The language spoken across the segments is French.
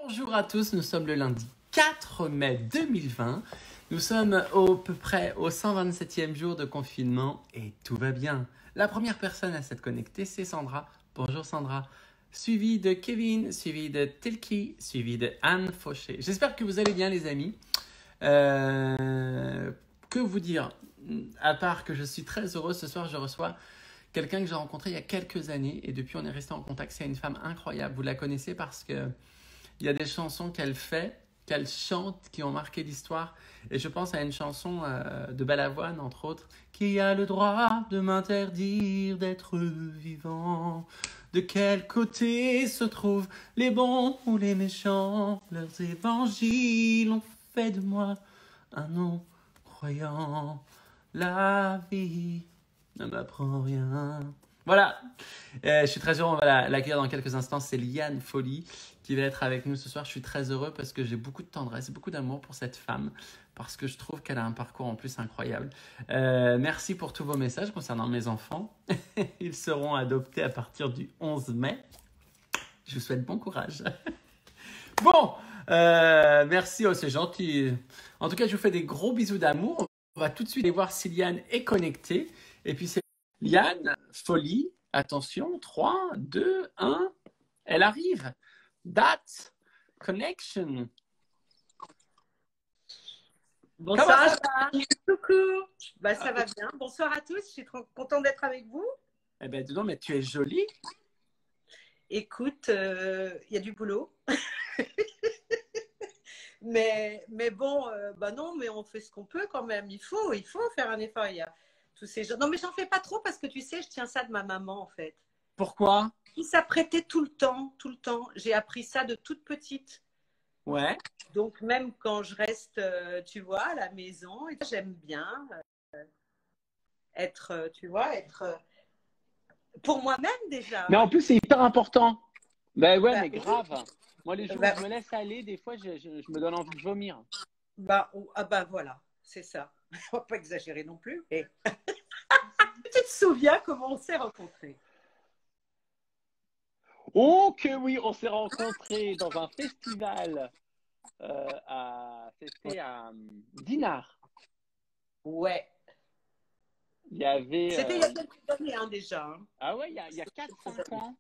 Bonjour à tous, nous sommes le lundi 4 mai 2020. Nous sommes à peu près au 127e jour de confinement et tout va bien. La première personne à s'être connectée, c'est Sandra. Bonjour Sandra. Suivi de Kevin, suivi de Tilki, suivi de Anne Fauché. J'espère que vous allez bien les amis. Que vous dire? À part que je suis très heureux, ce soir je reçois quelqu'un que j'ai rencontré il y a quelques années et depuis on est resté en contact. C'est une femme incroyable, vous la connaissez parce que il y a des chansons qu'elle fait, qu'elle chante, qui ont marqué l'histoire. Et je pense à une chanson de Balavoine, entre autres. Qui a le droit de m'interdire d'être vivant? De quel côté se trouvent les bons ou les méchants? Leurs évangiles ont fait de moi un non-croyant. La vie ne m'apprend rien. Voilà, je suis très heureux, on va l'accueillir dans quelques instants, c'est Liane Folly qui va être avec nous ce soir. Je suis très heureux parce que j'ai beaucoup de tendresse, beaucoup d'amour pour cette femme, parce que je trouve qu'elle a un parcours en plus incroyable. Merci pour tous vos messages concernant mes enfants. Ils seront adoptés à partir du 11 mai. Je vous souhaite bon courage. Bon, merci, oh, c'est gentil. En tout cas, je vous fais des gros bisous d'amour. On va tout de suite aller voir si Liane est connectée. Et puis c'est Liane Folly. Attention, 3, 2, 1. Elle arrive. That connection. Bonsoir, coucou. Bah, ça va bien. Bonsoir à tous. Je suis trop contente d'être avec vous. Eh bien, dis donc, mais tu es jolie. Écoute, il y a du boulot. mais bon, bah non, mais on fait ce qu'on peut quand même. Il faut faire un effort. Il y a tous ces gens. Non, mais j'en fais pas trop parce que tu sais, je tiens ça de ma maman en fait. Pourquoi? Qui s'apprêtait tout le temps, tout le temps. J'ai appris ça de toute petite. Ouais. Donc même quand je reste, tu vois, à la maison, j'aime bien être, tu vois, être pour moi-même déjà. Mais en plus, c'est hyper important. Ben ouais, Bah, mais grave. Moi, les jours où bah, je me laisse aller, des fois, je me donne envie de vomir. bah voilà, c'est ça. On va pas exagérer non plus. Et... tu te souviens comment on s'est rencontrés? Oh que oui, on s'est rencontrés dans un festival. C'était à Dinard. Ouais. Il y avait. C'était il y a quelques années hein, déjà. Hein. Ah ouais, il y a 4-5 ans.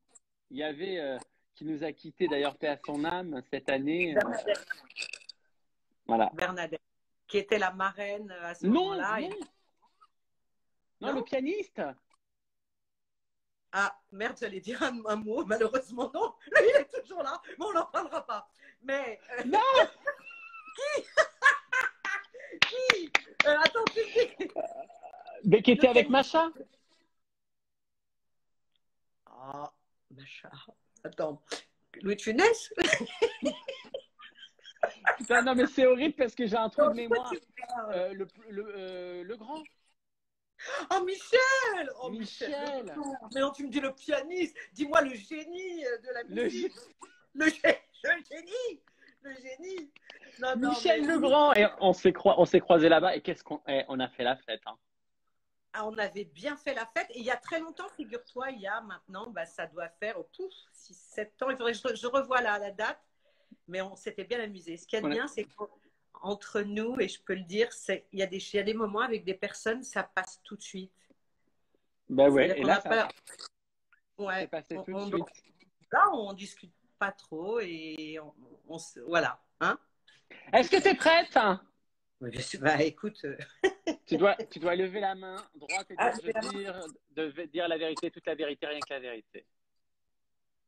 Il y avait qui nous a quittés d'ailleurs, paix à son âme, cette année. Bernadette. Voilà. Bernadette, qui était la marraine à ce moment-là. Non, le pianiste. Ah, merde, j'allais dire un mot, malheureusement non. Lui, il est toujours là, mais on n'en parlera pas. Mais... Non. Qui attends, tu dis... Mais qui était avec Macha. Ah, Macha. Attends, Louis de Funès. Putain, non, mais c'est horrible parce que j'ai un trou de mémoire. Le grand. Oh, Michel! Oh, Michel! Mais non, tu me dis le pianiste. Dis-moi le génie de la musique. Le génie! Le génie! Non, Michel Legrand! Et on s'est croisés là-bas et on a fait la fête. Hein. Ah, on avait bien fait la fête. Et il y a très longtemps, figure-toi, il y a maintenant, bah, ça doit faire 6-7 ans. Il faudrait que je revoie la date. Mais on s'était bien amusé. Ce qu'il y a de bien, c'est qu'entre nous, et je peux le dire, il y a des moments avec des personnes, ça passe tout de suite. Ben ouais, et là, ça ouais, c'est passé tout de suite. Là, on discute pas trop et voilà. Hein? Est-ce que tu es prête? Bah, écoute. tu dois lever la main droite et de dire la vérité, toute la vérité, rien que la vérité.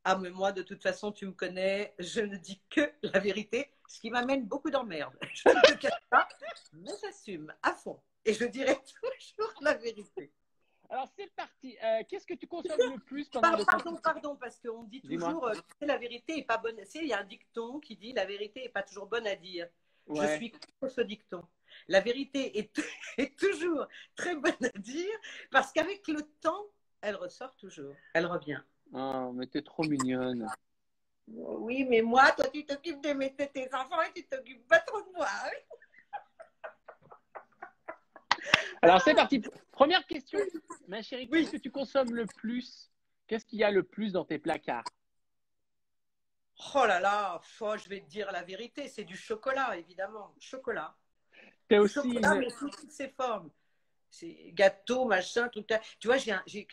Ah, mais moi, de toute façon, tu me connais, je ne dis que la vérité, ce qui m'amène beaucoup d'emmerdes. Je ne te cache pas, mais j'assume à fond. Et je dirai toujours la vérité. Alors, c'est parti. Qu'est-ce que tu consommes le plus pendant le confinement? Pardon, parce qu'on dit toujours que la vérité n'est pas bonne. Tu sais, il y a un dicton qui dit la vérité n'est pas toujours bonne à dire. Ouais. Je suis contre ce dicton. La vérité est toujours très bonne à dire parce qu'avec le temps, elle ressort toujours. Elle revient. Oh, mais t'es trop mignonne. Oui, mais moi, toi, tu t'occupes de tes enfants et tu t'occupes pas trop de moi. Alors, c'est parti. Première question. Ma chérie, qu'est-ce que tu consommes le plus? Qu'est-ce qu'il y a le plus dans tes placards? Oh là là, je vais te dire la vérité, c'est du chocolat, évidemment. Chocolat. T'es Du aussi chocolat, mais sous toutes ses formes. C'est gâteau, machin, tout ça. Tu vois, j'ai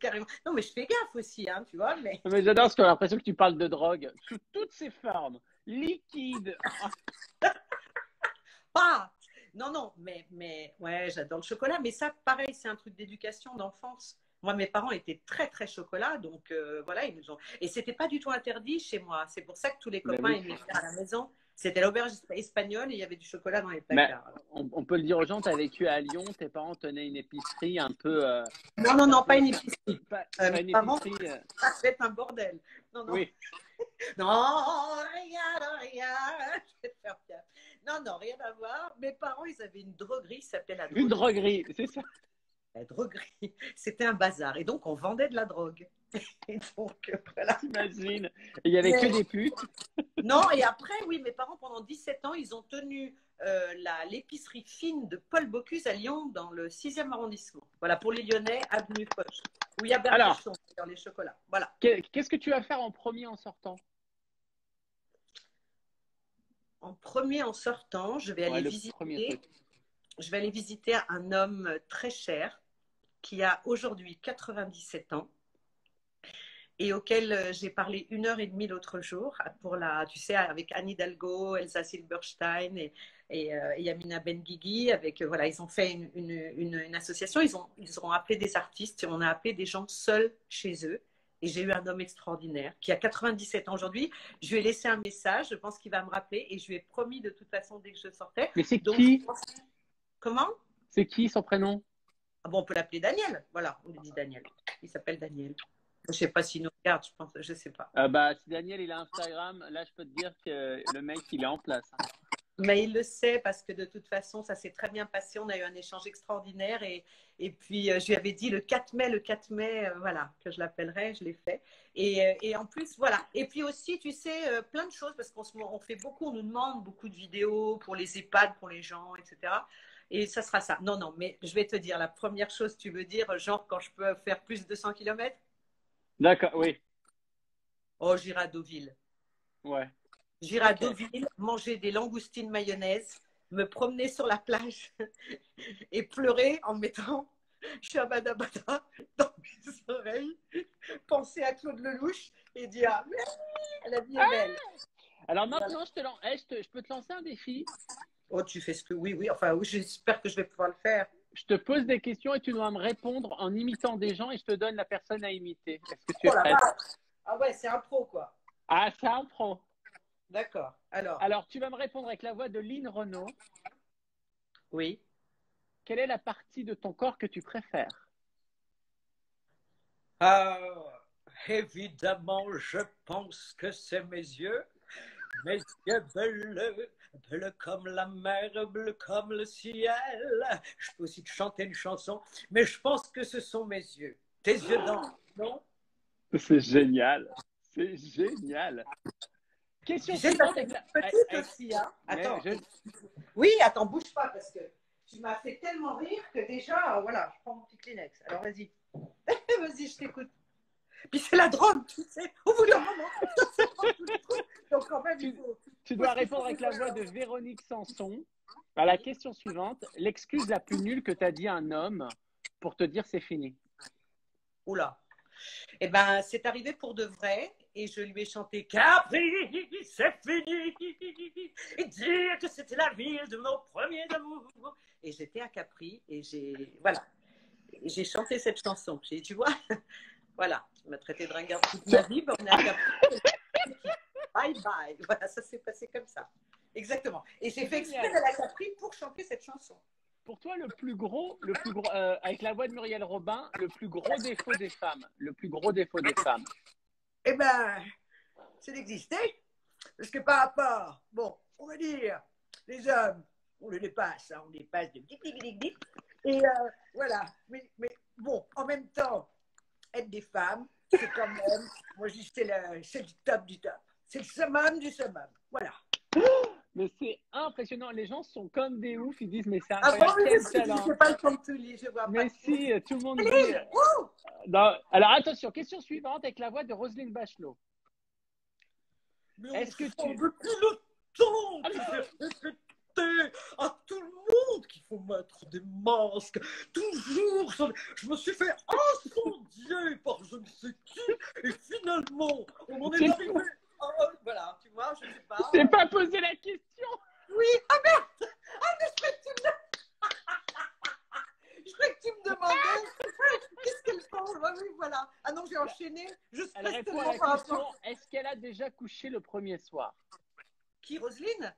carrément. Non, mais je fais gaffe aussi, hein, tu vois. Mais Mais j'adore parce que j'ai l'impression que tu parles de drogue sous toutes ses formes, liquide. pas. Non, non, mais ouais, j'adore le chocolat. Mais ça, pareil, c'est un truc d'éducation, d'enfance. Moi, mes parents étaient très, très chocolat. Donc, voilà, ils nous ont. Et c'était pas du tout interdit chez moi. C'est pour ça que tous les Mais copains oui. aimaient faire à la maison. C'était l'auberge espagnole et il y avait du chocolat dans les Mais placards. on peut le dire aux gens, tu as vécu à Lyon, tes parents tenaient une épicerie un peu. Non, non, Un non, pas peu une épicerie. pas Mes une parents, épicerie. ça fait un bordel. Non, non. Oui, Non, rien. Je vais te faire gaffe. Non, non, rien à voir. Mes parents, ils avaient une droguerie qui s'appelait la une droguerie. droguerie, c'est ça. La droguerie, c'était un bazar. Et donc, on vendait de la drogue. Et donc, voilà. T'imagines. Il y avait que des putes. Non, et après, oui, mes parents, pendant 17 ans, ils ont tenu l'épicerie fine de Paul Bocuse à Lyon, dans le 6e arrondissement. Voilà, pour les Lyonnais, avenue Foch, où il y a Alors, Bertechon dans les chocolats. Voilà. qu'est-ce que tu vas faire en premier en sortant? En premier, en sortant, je vais Ouais, aller le premier visiter. truc. Je vais aller visiter un homme très cher qui a aujourd'hui 97 ans et auquel j'ai parlé 1 heure et demie l'autre jour pour tu sais, avec Anne Hidalgo, Elsa Silberstein et Yamina Benguigui. Voilà, ils ont fait une association, ils ont appelé des artistes et on a appelé des gens seuls chez eux. Et j'ai eu un homme extraordinaire qui a 97 ans aujourd'hui. Je lui ai laissé un message, je pense qu'il va me rappeler et je lui ai promis de toute façon dès que je sortais. Mais c'est Donc, qui? comment? C'est qui son prénom? Ah bon, on peut l'appeler Daniel. Voilà, on lui dit Daniel. Il s'appelle Daniel. Je ne sais pas s'il nous regarde, je ne sais pas. Bah, si Daniel il a Instagram, là je peux te dire que le mec il est en place. Hein. Mais il le sait parce que de toute façon, ça s'est très bien passé. On a eu un échange extraordinaire et puis je lui avais dit le 4 mai, voilà, que je l'appellerai, je l'ai fait. Et en plus, voilà. Et puis aussi, tu sais, plein de choses parce on fait beaucoup, on nous demande beaucoup de vidéos pour les EHPAD, pour les gens, etc. Et ça sera ça. Non, non, mais je vais te dire, la première chose, tu veux dire, genre quand je peux faire plus de 100 km? D'accord, oui. Oh, j'irai à Deauville. Ouais. J'irai à Ok. Deauville, manger des langoustines mayonnaise, me promener sur la plage et pleurer en mettant Shabadabada dans mes oreilles, penser à Claude Lelouch et dire ah, la vie est belle. Alors maintenant, je peux te lancer un défi. Oh, tu fais ce que oui, enfin, oui, j'espère que je vais pouvoir le faire. Je te pose des questions et tu dois me répondre en imitant des gens et je te donne la personne à imiter. Est-ce que tu es Oh la prête? vache. Ah ouais, c'est un pro, quoi. Ah, c'est un pro. D'accord. Alors, tu vas me répondre avec la voix de Lynn Renaud. Oui. Quelle est la partie de ton corps que tu préfères? Évidemment, je pense que c'est mes yeux. Mes yeux bleus comme la mer, bleus comme le ciel. Je peux aussi te chanter une chanson, mais je pense que ce sont mes yeux. Tes yeux d'ange, non? C'est génial. C'est génial. Question Tu sais, suivante. c'est petite aussi, hein? Attends. Oui, attends, bouge pas parce que tu m'as fait tellement rire que déjà, voilà, je prends mon petit Kleenex. Alors vas-y. Vas-y, je t'écoute. Puis c'est la drogue, tu sais. Au bout d'un moment, ça prend tous les trucs. Donc quand même, tu dois répondre avec la voix de Véronique Sanson à la question suivante. L'excuse la plus nulle que tu as dit à un homme pour te dire c'est fini. Oula. Eh ben, c'est arrivé pour de vrai et je lui ai chanté Capri, c'est fini. Et dire que c'était la ville de mon premier amour. Et j'étais à Capri et j'ai chanté cette chanson. Tu vois, voilà, tu m'as traité de ringarde toute ma vie, on est à Capri. Bye bye. Voilà, ça s'est passé comme ça. Exactement. Et j'ai fait exprès d'aller à Capri pour chanter cette chanson. Pour toi, le plus gros, avec la voix de Muriel Robin, le plus gros défaut des femmes. Eh ben, c'est d'exister. Parce que par rapport, bon, on va dire, les hommes, on les dépasse, hein, on dépasse de bip. Et voilà. Mais bon, en même temps, être des femmes, c'est quand même, moi je dis, c'est le top du top. C'est le summum du summum. Voilà. Mais c'est impressionnant. Les gens sont comme des oufs. Ils disent, mais c'est incroyable. Ah bon, quel talent. C'est pas le Pantoulis, je vois mais pas. Si, tout le monde dit. Non. Alors attention, question suivante avec la voix de Roselyne Bachelot. Mais Est-ce que enfin, tu... depuis le temps que j'ai répété à tout le monde qu'il faut mettre des masques, toujours, je me suis fait incendier par je ne sais qui, et finalement, on en est arrivé. Voilà, tu vois, je ne sais pas. Je t'ai pas posé la question. Oui, ah merde! Ah, mais je croyais que tu me demandais qu'est-ce qu'elle pense. Oui, voilà. Ah non, j'ai enchaîné. Je Elle stresse répond à tellement la par question, rapport. est-ce qu'elle a déjà couché le premier soir? Qui, Roselyne?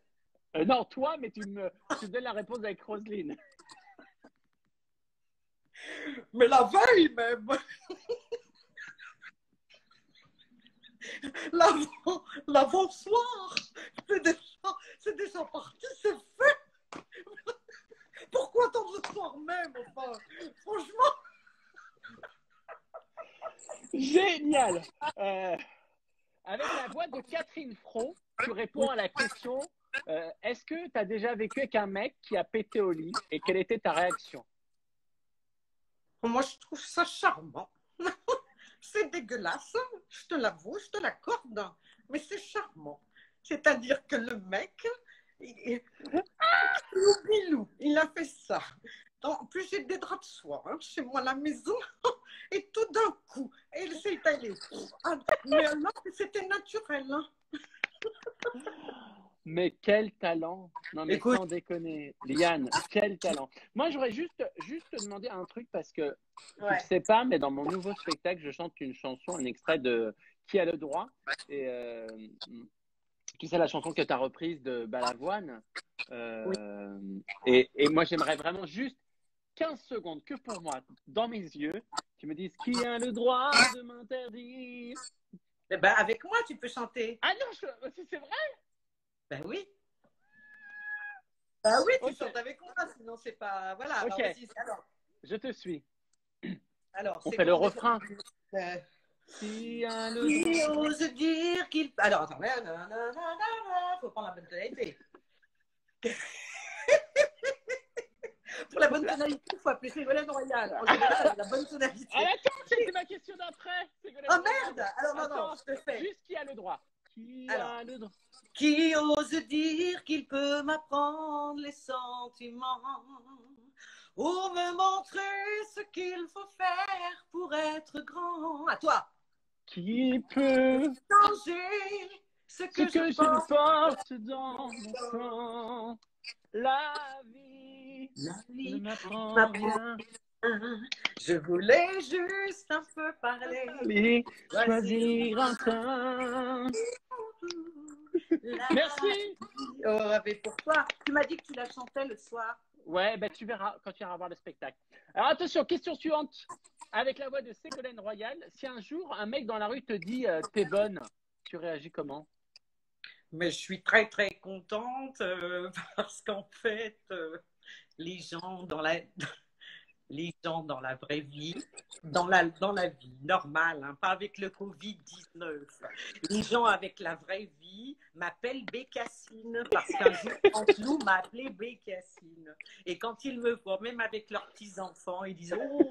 Non, toi, mais tu me donnes la réponse avec Roselyne. Mais la veille même. L'avant-soir. C'est déjà parti, c'est fait. Pourquoi attendre le soir même, enfin? Franchement. Génial. Avec la voix de Catherine Fro, tu réponds à la question, est-ce que tu as déjà vécu avec un mec qui a pété au lit et quelle était ta réaction? Moi, je trouve ça charmant. C'est dégueulasse, je te l'avoue, je te l'accorde, mais c'est charmant. C'est-à-dire que le mec, bilou, il a fait ça. En plus, j'ai des draps de soie chez moi à la maison, et tout d'un coup, il s'est allé. Mais là, c'était naturel. Hein. Mais quel talent! Non, mais Écoute, sans déconner, Liane, quel talent! Moi, j'aurais juste te demander un truc parce que tu ne sais pas, mais dans mon nouveau spectacle, je chante une chanson, un extrait de Qui a le droit? Et tu sais, la chanson que tu as reprise de Balavoine. oui. Et moi, j'aimerais vraiment juste 15 secondes que pour moi, dans mes yeux, tu me dises qui a le droit de m'interdire. Eh ben, avec moi, tu peux chanter. Ah non, c'est vrai? Ben oui. Ben oui, tu Ok. chantes avec moi, sinon c'est pas. Voilà, alors Ok, vas-y. Alors, je te suis. On c'est fait le comment refrain. déjà Qui a le Qui droit? ose dire qu'il. Alors, attends, faut prendre la bonne tonalité. Pour la bonne tonalité, il faut appeler Ségolène Royal. En général, la bonne tonalité. Ah, attends, c'est ma question d'après. Oh merde! Alors, non, je te fais. Juste qui a le droit? Qui Alors, a le droit? qui ose dire qu'il peut m'apprendre les sentiments ou me montrer ce qu'il faut faire pour être grand? À toi! Qui peut Changer ce que je porte dans mon sang? La vie ne m'apprend rien. Je voulais juste un peu parler. Allez, choisir un train. Merci. Oh, mais pourquoi? Tu m'as dit que tu la chantais le soir. Ouais, ben tu verras quand tu iras voir le spectacle. Alors attention, question suivante. Avec la voix de Ségolène Royal, si un jour un mec dans la rue te dit t'es bonne, tu réagis comment? Mais je suis très très contente parce qu'en fait, les gens dans la vraie vie, dans la vie normale, hein, pas avec le Covid-19. Les gens avec la vraie vie m'appellent Bécassine parce qu'un jour, Antelou m'a appelé Bécassine. Et quand ils me voient, même avec leurs petits-enfants, ils disent « Oh,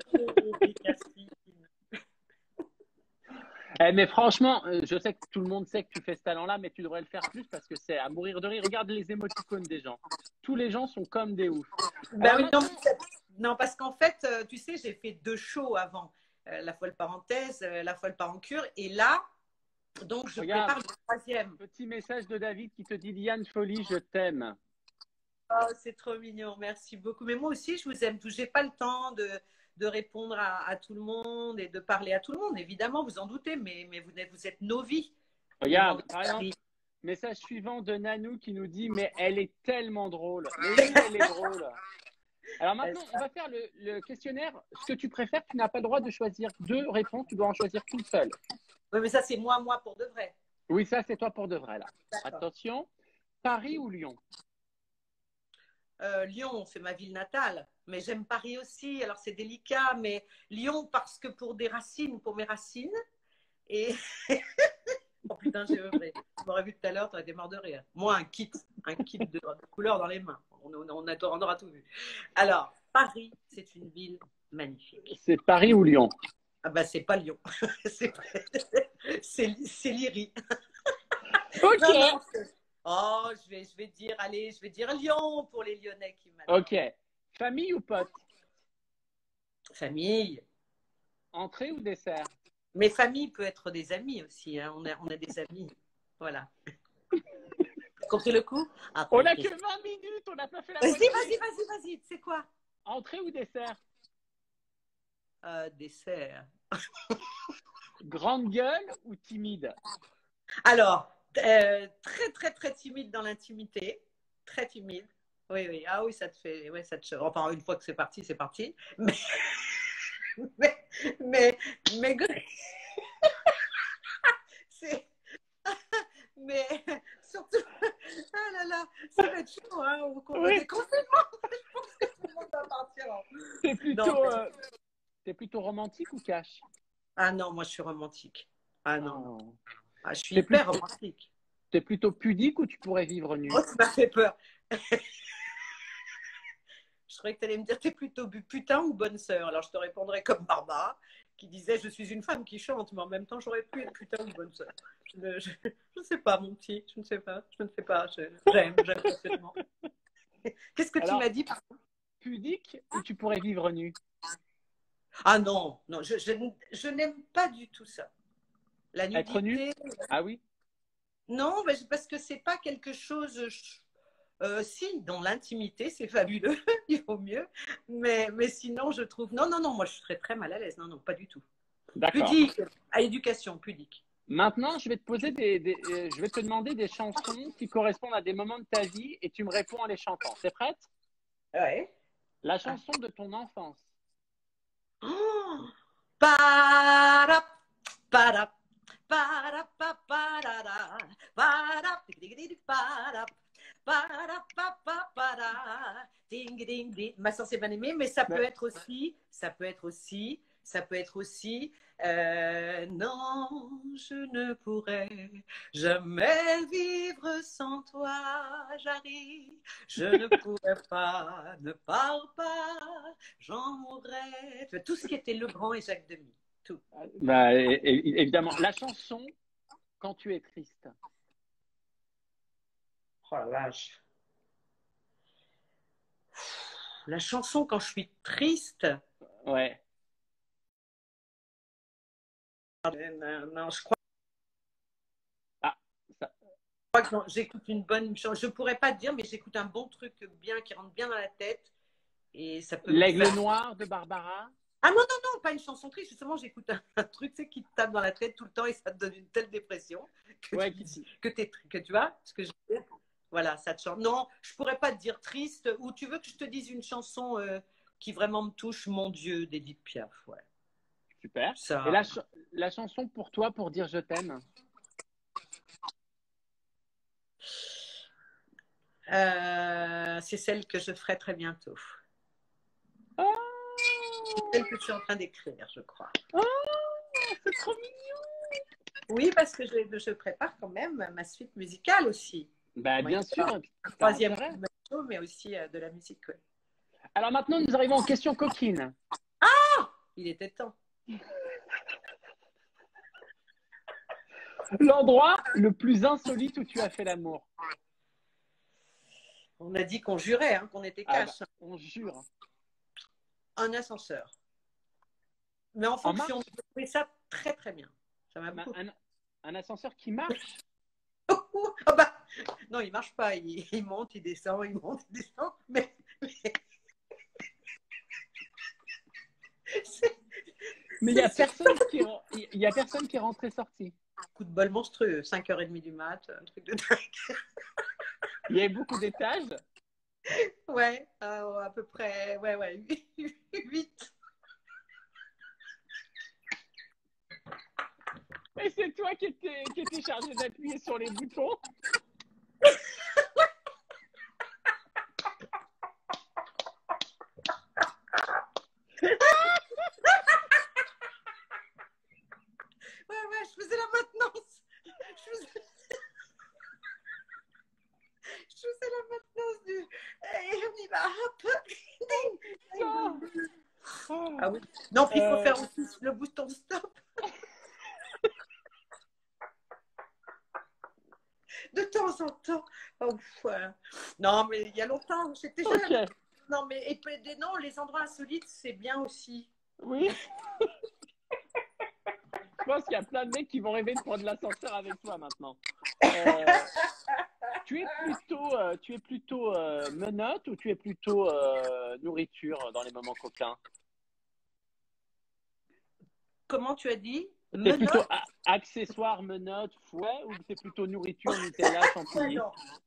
Bécassine ». Mais franchement, je sais que tout le monde sait que tu fais ce talent-là, mais tu devrais le faire plus parce que c'est à mourir de rire. Regarde les émoticônes des gens. Tous les gens sont comme des oufs. Ben oui, non, parce qu'en fait, tu sais, j'ai fait 2 shows avant. La folle parenthèse, la folle pas en cure. Et là, donc, je prépare le 3e. Petit message de David qui te dit « Liane Folie, je t'aime ». Oh, c'est trop mignon, merci beaucoup. Mais moi aussi, je vous aime. Je n'ai pas le temps de répondre à tout le monde et de parler à tout le monde. Évidemment, vous en doutez, mais vous êtes nos vies. Regarde, par exemple, message suivant de Nanou qui nous dit « Mais elle est tellement drôle. » Mais oui, elle est drôle. Alors maintenant, on va faire le questionnaire. Ce que tu préfères, tu n'as pas le droit de choisir 2 réponses, tu dois en choisir qu'une seule. Oui, mais ça, c'est moi pour de vrai. Oui, ça, c'est toi pour de vrai, là. Attention, Paris ou Lyon? Lyon, c'est ma ville natale, mais j'aime Paris aussi, alors c'est délicat, mais Lyon parce que pour mes racines, et oh putain, j'ai œuvré. Tu m'aurais vu tout à l'heure, tu aurais été mort de rire. Moi, un kit de couleurs dans les mains, on aura tout vu. Alors, Paris, c'est une ville magnifique. C'est Paris ou Lyon? Ah bah c'est pas Lyon, c'est Liri. Ok. Non, non, oh, je vais dire, allez, je vais dire Lyon pour les Lyonnais qui m'adorent. Ok. Famille ou pote? Famille. Entrée ou dessert? Mais famille peut être des amis aussi. Hein. On a des amis. Voilà. T'as compris le coup? On n'a que 20 minutes, on n'a pas fait la Vas-y, moitié. vas-y. C'est quoi? Entrée ou dessert? Dessert. Grande gueule ou timide? Alors, très timide dans l'intimité. Très timide. Oui, oui. Ah oui, ça te fait. Ouais, ça te... Enfin, une fois que c'est parti, c'est parti. Mais, mais, mais, c'est. Mais surtout, ah là là, ça va être chaud, hein, au cours de déconfinement. Je pense que tout le monde va partir. T'es plutôt, Non, t'es plutôt romantique ou cash? ah non, moi je suis romantique. Ah non, non. Oh. Ah, je suis T'es hyper plutôt, romantique. t'es plutôt pudique ou tu pourrais vivre nu? Oh, ça m'a fait peur. Je croyais que tu allais me dire, t'es plutôt putain ou bonne sœur. Alors je te répondrais comme Barbara, qui disait, je suis une femme qui chante, mais en même temps, j'aurais pu être putain ou bonne sœur. Je ne sais pas, mon petit, je ne sais pas. J'aime absolument. Qu'est-ce que tu Alors, m'as dit? pudique ou tu pourrais vivre nu? Ah non, non, je n'aime pas du tout ça. La Être nu? nudité, Ah oui? non, parce que c'est pas quelque chose. Si, dans l'intimité, c'est fabuleux, il vaut mieux. Mais sinon, je trouve. Non, non, non, moi je serais très mal à l'aise. Non, non, pas du tout. D'accord. Pudique, à éducation, pudique. Maintenant, je vais te poser je vais te demander des chansons qui correspondent à des moments de ta vie et tu me réponds en les chantant. T'es prête? Ouais. La chanson de ton enfance. Oh, para, para, para, para, para, para, ding, ding, ding. Ma sœur s'est bien aimée, mais ça peut être aussi, non, je ne pourrais jamais vivre sans toi, Jarry. Je ne pourrais pas, ne parle pas, j'en mourrais. Tout ce qui était Legrand et Jacques Demy, tout. Bah, évidemment. La chanson quand tu es triste. Oh la vache. La chanson quand je suis triste. Ouais. Non, je crois Ah, ça. que j'écoute une bonne chanson. Je pourrais pas te dire, mais j'écoute un bon truc bien qui rentre bien dans la tête et ça peut. L'aigle noir de Barbara. Ah non, non, non, pas une chanson triste. Justement, j'écoute un truc tu sais, qui te tape dans la tête tout le temps et ça te donne une telle dépression que, Ouais, que tu vois ce que je veux dire. Voilà, ça te chante. Non, je pourrais pas te dire triste. Ou tu veux que je te dise une chanson qui vraiment me touche, Mon Dieu, d'Edith Piaf. Ouais. Super. Ça. Et la chanson pour toi, pour dire je t'aime. C'est celle que je ferai très bientôt. Oh, c'est celle que je suis en train d'écrire, je crois. Oh, c'est trop mignon. Oui, parce que je prépare quand même ma suite musicale aussi. Bah, bien sûr. Troisième morceau, mais aussi de la musique. Ouais. Alors maintenant, nous arrivons aux questions coquines. Ah, il était temps. L'endroit le plus insolite où tu as fait l'amour. On a dit qu'on jurait, hein, qu'on était cash. Bah, on jure. Un ascenseur. Mais en fonction, j'ai trouvé ça très très bien. Ça m'a beaucoup. Un ascenseur qui marche. Oh, bah, non, il marche pas. Il monte, il descend, il monte, il descend. Mais il n'y a personne qui est rentré sorti. Coup de bol monstrueux, 5h30 du mat, un truc de dingue. Il y avait beaucoup d'étages. Ouais, à peu près, ouais, 8. Et c'est toi qui étais chargé d'appuyer sur les boutons. Ouais, je faisais la maintenance. Je faisais la maintenance du. Et on y va, hop. Ah oui. Non, puis il faut faire aussi le bouton stop. de temps en temps. Oh, voilà. Non, mais il y a longtemps, j'étais jeune. Ok. Non, mais non, les endroits insolites, c'est bien aussi. Oui. Je pense qu'il y a plein de mecs qui vont rêver de prendre l'ascenseur avec toi maintenant. Tu es plutôt menottes ou tu es plutôt nourriture dans les moments coquins? Comment tu as dit? T'es plutôt Menottes? accessoire, menottes, fouet ou t'es plutôt nourriture, Nutella, chantilly?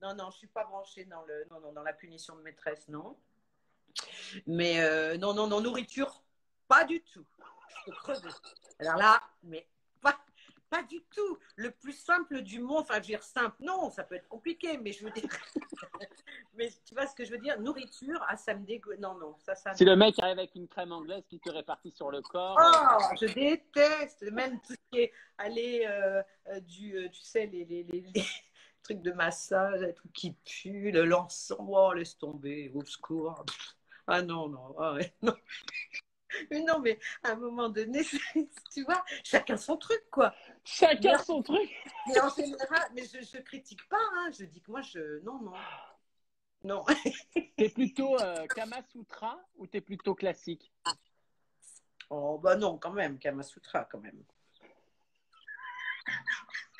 Non, je suis pas branchée dans la punition de maîtresse, non. Mais non, nourriture, pas du tout. Je peux crever. Alors là, mais pas du tout. Le plus simple du monde, enfin, je veux dire simple, non, ça peut être compliqué, mais je veux dire. Mais tu vois ce que je veux dire? Nourriture, ah, ça me dégoûte. Non, ça. Si le mec arrive avec une crème anglaise qui te répartit sur le corps. Oh, je déteste. Même tout ce qui est aller tu sais, les trucs de massage, les trucs qui puent, le l'encens, oh, laisse tomber, au secours. Ah non, ah, ouais, non. Mais non, mais à un moment donné, tu vois, chacun son truc, quoi. Chacun son truc. Mais en général, mais je critique pas, hein, je dis que moi, non. T'es plutôt Kama Sutra ou t'es plutôt classique? Oh, bah non, quand même, Kama Sutra, quand même.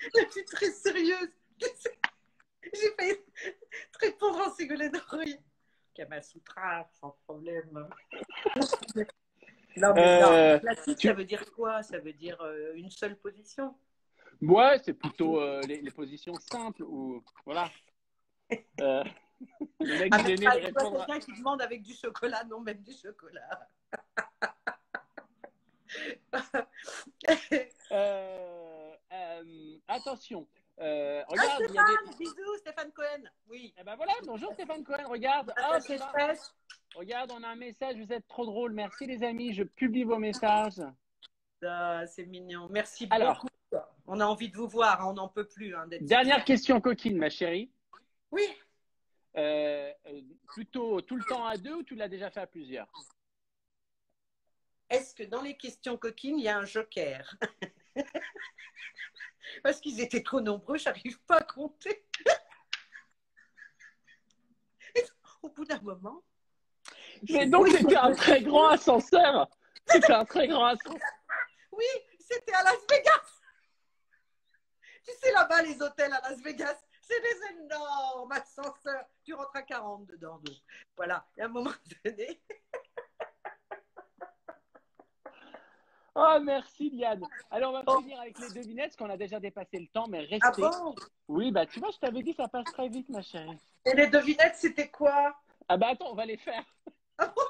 Je suis très sérieuse. J'ai failli te répondre en ségolène. Kama Sutra, sans problème. Non, mais classique, ça veut dire quoi? Ça veut dire une seule position? Ouais, c'est plutôt les positions simples ou voilà. Le mec gêné de répondre. Quelqu'un qui demande avec du chocolat, non, même du chocolat. Attention. Regarde, il y a des... Bisous, Stéphane Cohen. Oui. Eh ben voilà, bonjour Stéphane Cohen. Regarde. Oh, c'est regarde, on a un message. Vous êtes trop drôle. Merci les amis. Je publie vos messages. C'est mignon. Merci beaucoup. On a envie de vous voir. Hein, on n'en peut plus. Hein, dernière question coquine, ma chérie. Oui. Plutôt tout le temps à deux ou tu l'as déjà fait à plusieurs? Est-ce que dans les questions coquines, il y a un joker? Parce qu'ils étaient trop nombreux, j'arrive pas à compter. Au bout d'un moment. Mais donc c'était un très grand ascenseur. C'était un très grand ascenseur. Oui, c'était à Las Vegas. Tu sais, là-bas, les hôtels à Las Vegas, c'est des énormes ascenseurs. Tu rentres à 40 dedans. Donc, voilà, et à un moment donné. Oh, merci Liane. Alors, on va finir avec les devinettes, parce qu'on a déjà dépassé le temps, mais restez. Ah bon? Oui, bah tu vois, je t'avais dit, ça passe très vite, ma chérie. Et les devinettes, c'était quoi? Ah bah attends, on va les faire. Ah bon?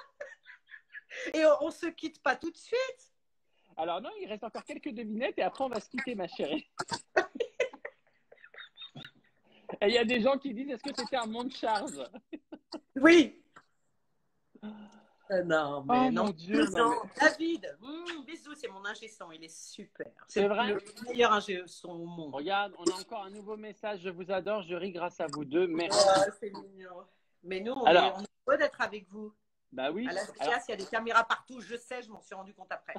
Et on se quitte pas tout de suite? Alors non, il reste encore quelques devinettes et après on va se quitter, ma chérie. Et il y a des gens qui disent, est-ce que c'était un monde Charles? Oui. Non, mais oh, non. Mon Dieu, non. David, bisous, c'est mon ingé son, il est super. C'est vrai? Le meilleur ingé son au monde. Regarde, on a encore un nouveau message. Je vous adore, je ris grâce à vous deux. Merci. Oh, c'est mignon. Mais nous, on est heureux d'être avec vous. Bah oui. À Las Vegas, il y a des caméras partout, je sais, je m'en suis rendu compte après.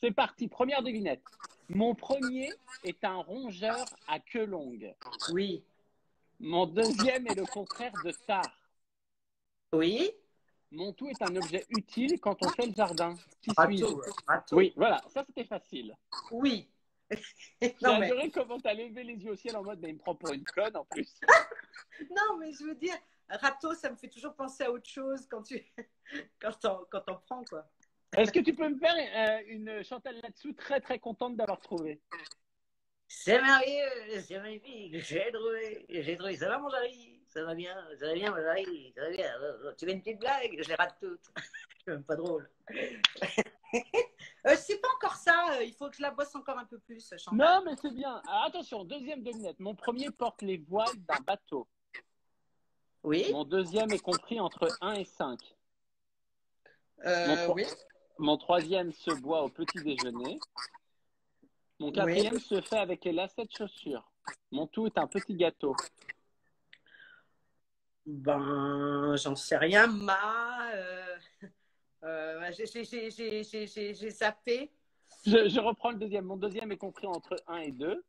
C'est parti, première devinette. Mon premier est un rongeur à queue longue. Oui. Mon deuxième est le contraire de tard. Oui. Mon tout est un objet utile quand on fait le jardin. Qui suis-je? Oui, voilà, ça c'était facile. Oui. J'ai adoré comment tu as levé les yeux au ciel en mode, mais il me prend pour une conne en plus. Non, mais je veux dire, râteau, ça me fait toujours penser à autre chose quand on prend, quoi. Est-ce que tu peux me faire une Chantal là-dessous, très très contente d'avoir trouvé? C'est merveilleux, c'est magnifique, j'ai trouvé, ça va mon chéri? Ça va bien, mon chéri, ça va bien. Tu veux une petite blague? Je les rate toutes. C'est même pas drôle. C'est pas encore ça, il faut que je la bosse encore un peu plus, Chantal. Non, mais c'est bien. Alors, attention, deuxième devinette. Mon premier porte les voiles d'un bateau. Oui. Mon deuxième est compris entre 1 et 5. Oui. Mon troisième se boit au petit déjeuner. Mon quatrième se fait avec les lacets de chaussures. Mon tout est un petit gâteau. Ben, j'en sais rien, j'ai zappé. Je reprends le deuxième. Mon deuxième est compris entre 1 et 2.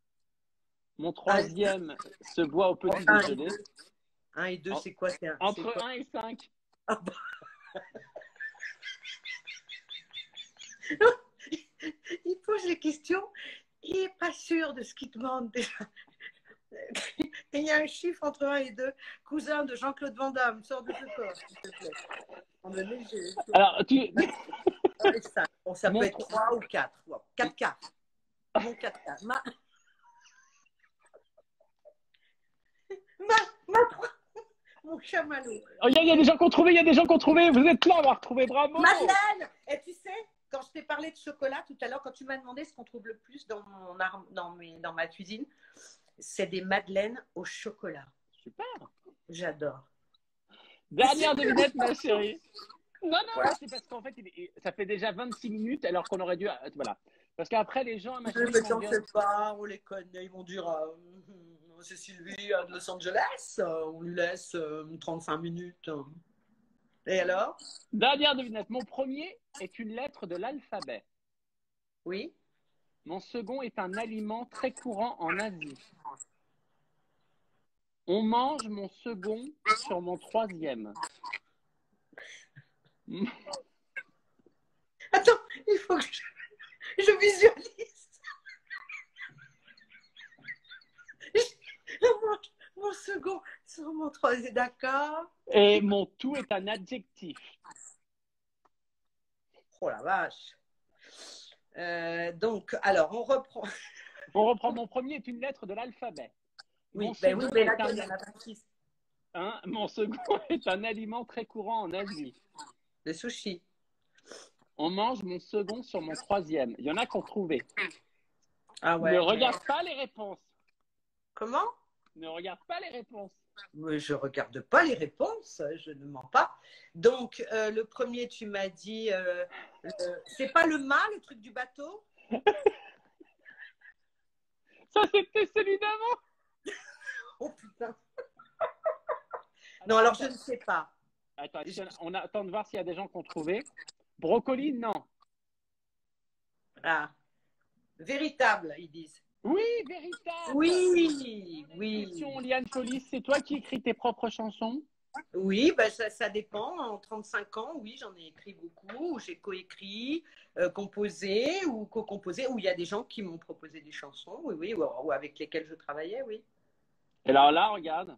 Mon troisième se boit au petit Un déjeuner. 1 et 2, c'est quoi? Entre 1 et 5. Ah bah. Il pose les questions, il n'est pas sûr de ce qu'il demande déjà. Et il y a un chiffre entre 1 et 2. Cousin de Jean-Claude Van Damme, sors de ce corps, s'il te plaît. On est léger. Alors, Bon, ça peut être 3 ou 4. Bon, 4 quarts. Mon 4 quarts. Mon chamallow. Oh, il y a des gens qui ont trouvé, il y a des gens qui ont trouvé. Vous êtes là à avoir trouvé, bravo. Madeleine! Et tu sais, quand je t'ai parlé de chocolat tout à l'heure, quand tu m'as demandé ce qu'on trouve le plus dans ma cuisine, c'est des madeleines au chocolat. Super. J'adore. Dernière devinette, ma chérie. Non, c'est parce qu'en fait, ça fait déjà 26 minutes alors qu'on aurait dû. Voilà. Parce qu'après, les gens, ma chérie, Mais t'en fais pas, on les connaît, ils vont dire c'est Sylvie de Los Angeles, on lui laisse 35 minutes. Et alors? Dernière devinette. Mon premier est une lettre de l'alphabet. Oui. Mon second est un aliment très courant en Asie. On mange mon second sur mon troisième. Attends, il faut que je visualise. Mon second sur mon troisième, d'accord. Et mon tout est un adjectif. Oh la vache. Donc, alors, on reprend. On reprend. Mon premier est une lettre de l'alphabet. Oui, mais laquelle il y en a 26. Mon second est un aliment très courant en Asie. Le sushi. On mange mon second sur mon troisième. Il y en a qui ont trouvé. Ah ouais. Ne regarde pas les réponses. Comment? Ne regarde pas les réponses. Mais je ne regarde pas les réponses, je ne mens pas. Donc, le premier, tu m'as dit, c'est pas le mât, le truc du bateau? Ça, c'était celui d'avant. Oh putain. Non, alors je ne sais pas. Attends, on attend de voir s'il y a des gens qui ont trouvé. Brocoli, non. Ah, véritable, ils disent. Oui, véritable. Oui. Question, Liane Follis, c'est toi qui écris tes propres chansons? Oui, ben ça dépend. En 35 ans, oui, j'en ai écrit beaucoup. J'ai coécrit, composé ou co-composé. Ou il y a des gens qui m'ont proposé des chansons, oui, ou avec lesquels je travaillais, oui. Et alors là, regarde.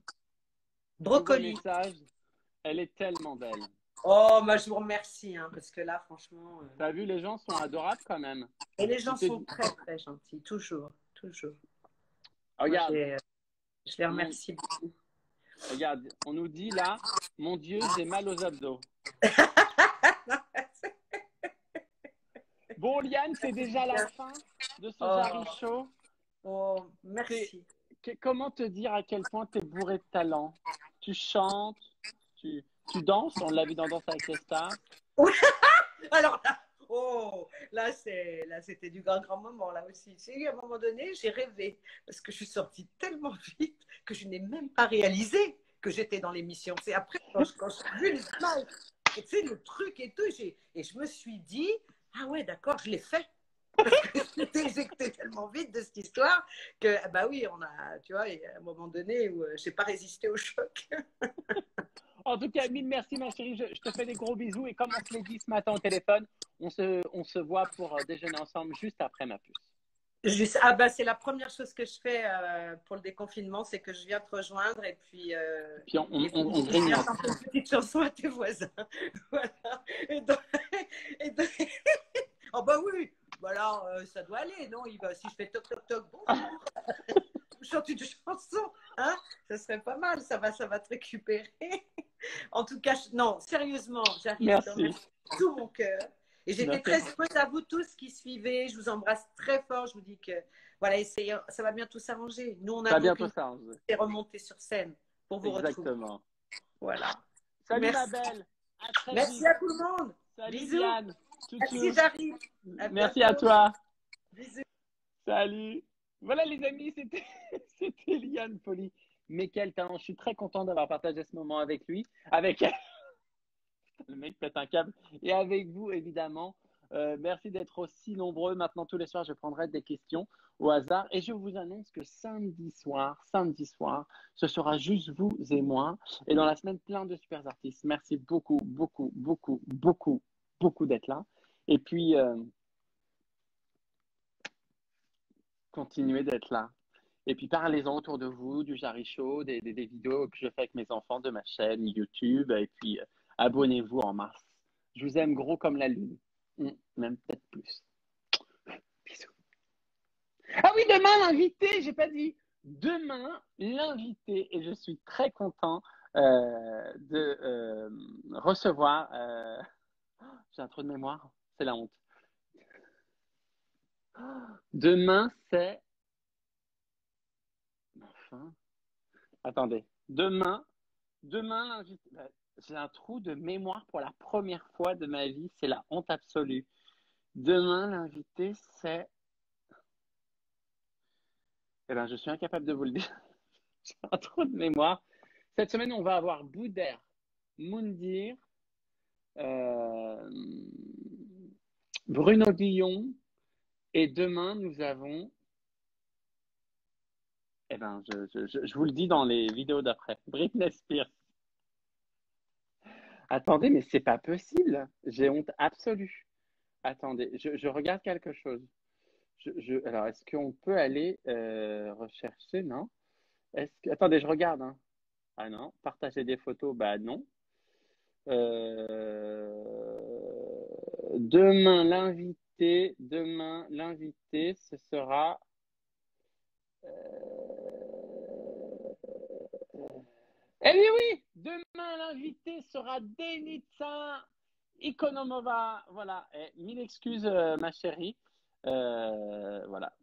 Brocoli. Message, elle est tellement belle. Oh, bah, je vous remercie, hein, parce que là, franchement. T'as vu, les gens sont adorables quand même. Et les gens sont très, très gentils, toujours. Regarde. Moi, je les remercie beaucoup. Regarde, on nous dit là, mon Dieu, j'ai mal aux abdos. Bon, Liane, c'est déjà la fin de ce Jarry Show. Oh, merci. Comment te dire à quel point tu es bourré de talent? Tu chantes, tu danses, on l'a vu dans Danse avec les stars. Alors là, c'était du grand moment, là aussi. Tu sais, à un moment donné, j'ai rêvé, parce que je suis sortie tellement vite que je n'ai même pas réalisé que j'étais dans l'émission. C'est après, quand j'ai vu les images, tu sais, le truc et tout, et je me suis dit, ah ouais, d'accord, je l'ai fait. Parce que j'étais éjectée tellement vite de cette histoire que, bah oui, tu vois, à un moment donné où je n'ai pas résisté au choc. En tout cas, mille merci, ma chérie. Je te fais des gros bisous. Et comme on se l'est dit ce matin au téléphone, on se voit pour déjeuner ensemble juste après ma puce. C'est la première chose que je fais pour le déconfinement, c'est que je viens te rejoindre et puis on grignote. chanter une petite chanson à tes voisins. Voilà. Oh bah oui, voilà, ça doit aller, non? Si je fais toc toc toc, bonjour, je chante une chanson, hein? Ça serait pas mal, ça va te récupérer. En tout cas, non, sérieusement, j'arrive à tout mon cœur. Et j'étais très heureuse à vous tous qui suivez. Je vous embrasse très fort. Je vous dis que voilà, ça va bientôt s'arranger. Nous, on a remonté sur scène pour vous retrouver. Exactement. Voilà. Salut ma belle. Merci à tout le monde. Salut, bisous. Liane. Merci, j'arrive. Merci à toi. Bisous. Salut. Voilà les amis, c'était Liane Follis. Mais quel talent. Je suis très content d'avoir partagé ce moment avec lui. Avec elle. Le mec pète un câble. Et avec vous, évidemment. Merci d'être aussi nombreux. Maintenant, tous les soirs, je prendrai des questions au hasard. Et je vous annonce que samedi soir, ce sera juste vous et moi. Et dans la semaine, plein de super artistes. Merci beaucoup, beaucoup, beaucoup, beaucoup, beaucoup d'être là. Et puis, continuez d'être là. Et puis, parlez-en autour de vous, du Jarry Show, des vidéos que je fais avec mes enfants de ma chaîne YouTube. Et puis, abonnez-vous en masse. Je vous aime gros comme la lune. Même peut-être plus. Bisous. Ah oui, demain, l'invité, j'ai pas dit. Demain, l'invité, et je suis très content de recevoir. J'ai un trou de mémoire, c'est la honte. Demain, c'est. Enfin. Attendez. Demain, l'invité. J'ai un trou de mémoire pour la première fois de ma vie, c'est la honte absolue. Demain, l'invité, c'est. Eh bien, je suis incapable de vous le dire. J'ai un trou de mémoire. Cette semaine, on va avoir Boudère, Moundir, Bruno Guillon. Et demain, nous avons. Eh bien, je vous le dis dans les vidéos d'après. Britney Spears. Attendez, mais c'est pas possible. J'ai honte absolue. Attendez, je regarde quelque chose. Alors, est-ce qu'on peut aller rechercher? Non. Attendez, je regarde. Hein. Ah non. Partager des photos? Bah non. Demain, l'invité, ce sera. Eh bien oui, demain, l'invité sera Denitsa Ikonomova. Voilà. Mille excuses, ma chérie. Voilà.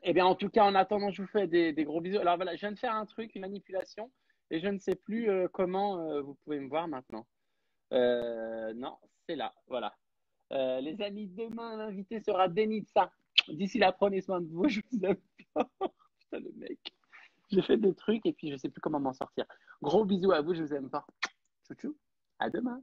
Eh bien, en tout cas, en attendant, je vous fais des gros bisous. Alors voilà, je viens de faire un truc, une manipulation, et je ne sais plus comment vous pouvez me voir maintenant. Non, c'est là. Voilà. Les amis, demain, l'invité sera Denitsa. D'ici là, prenez soin de vous. Je vous aime fort. Putain, le mec. J'ai fait des trucs et puis je ne sais plus comment m'en sortir. Gros bisous à vous, je vous aime fort. Tchou tchou. À demain.